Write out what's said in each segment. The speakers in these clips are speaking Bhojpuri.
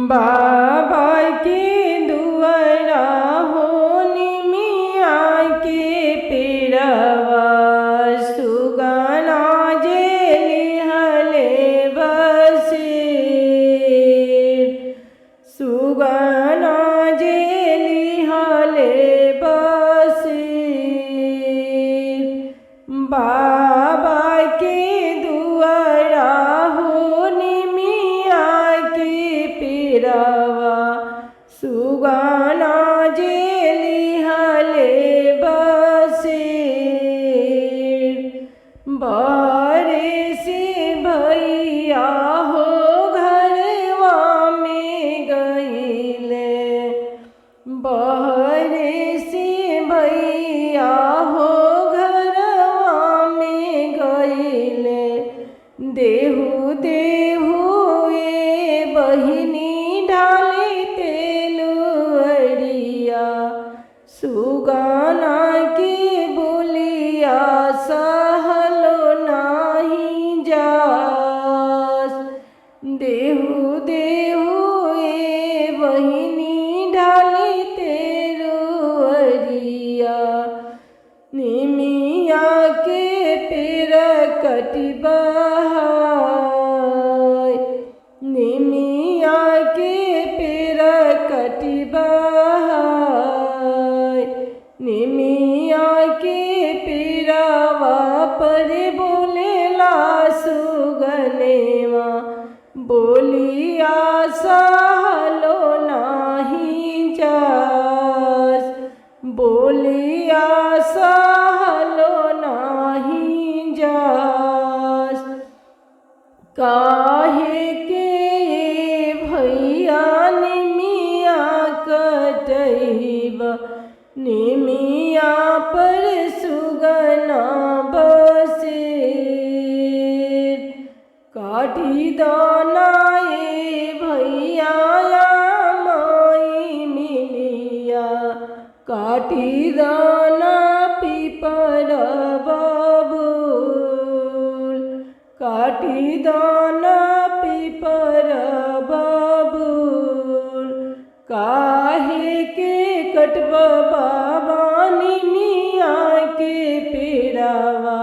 बाबा के दुआरा हो निमिया के पेड़वा सुगना जे लिहले बसेर सुगना जे लिहले बसेर बाबा के दुआरा हो निमिया के पेड़वा सुगना जे लिहले बसेर बारे से भैया हो घरवा में गईले बहरे से भैया हो घरवा में गईले देहु देहु ए बहिनी ढाले तेलुअरिया सुगना के बोलिया सहलो नाही जास देहु देहु ए बहिनी ढाले तेलुअरिया निमिया के पेड़ कटिबाय निमिया के पेड़ कटिबाय निमिया के पेड़वा पर बोलेला सुगनेवा बोलिया सहलो नाही जास बोलिया सहलो नाही जास काहे के भैया निमिया कटैबा निमिया पर सुगना बसेर काटी दाना ए भैया माई मिलिया काटी दाना पीपर बाबुल काटी दाना पीपर बाबुल काहे के कटब बाबा निमिया के पेड़वा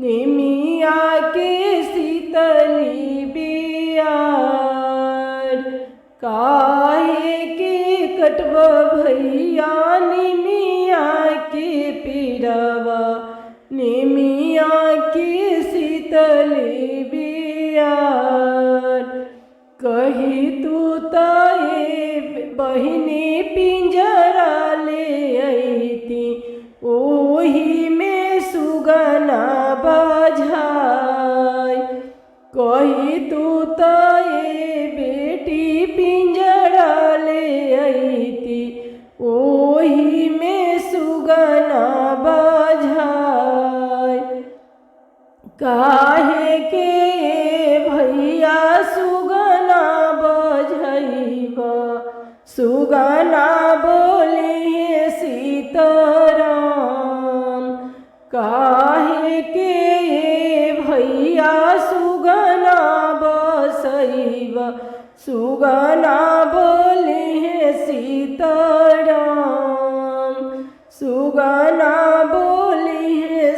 निमिया के शीतली बियार काहे के कटब भैया निमिया के पेड़वा निमिया के शीतली बियार कही तू ताए बहिनी पिंजरा ले अइती ओही में सुगना बजाय कही तू ताए बेटी पिंजरा ले अइती ओही में सुगना बजाय काहे के भैया सुगना बजैबा सुगना बोले सीताराम काहे के भैया सुगना बसैबा सुगना बोले सीताराम सुगना बोले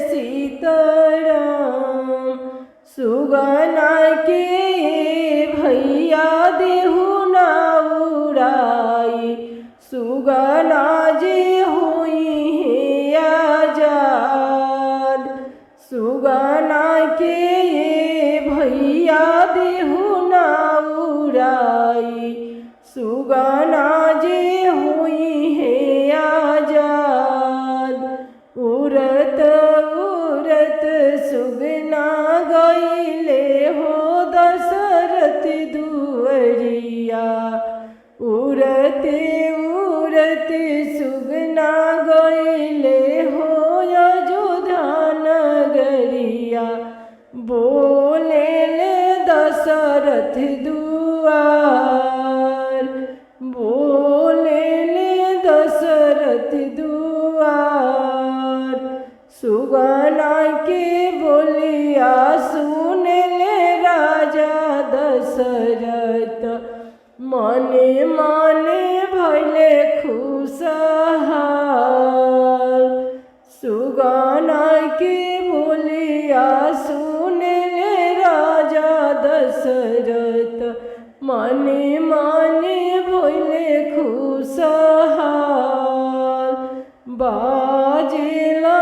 सीताराम सुगना के भैया देहु ना उड़ाई सुगना जे हुई है आजाद सुगना के भैया देहु ना उड़ाई सुगना जे हुई है आजाद उड़त उड़त सुगना गईले हो दशरथ दुअरिया उड़ते उड़ते सुगना गईले हो अयोध्या नगरिया बोले ले दशरथ दुआर माने माने भैले खुशहाल। सुगाना के बोलिया सुनले राजा दशरथ, माने माने भैले खुशहाल। बाजेला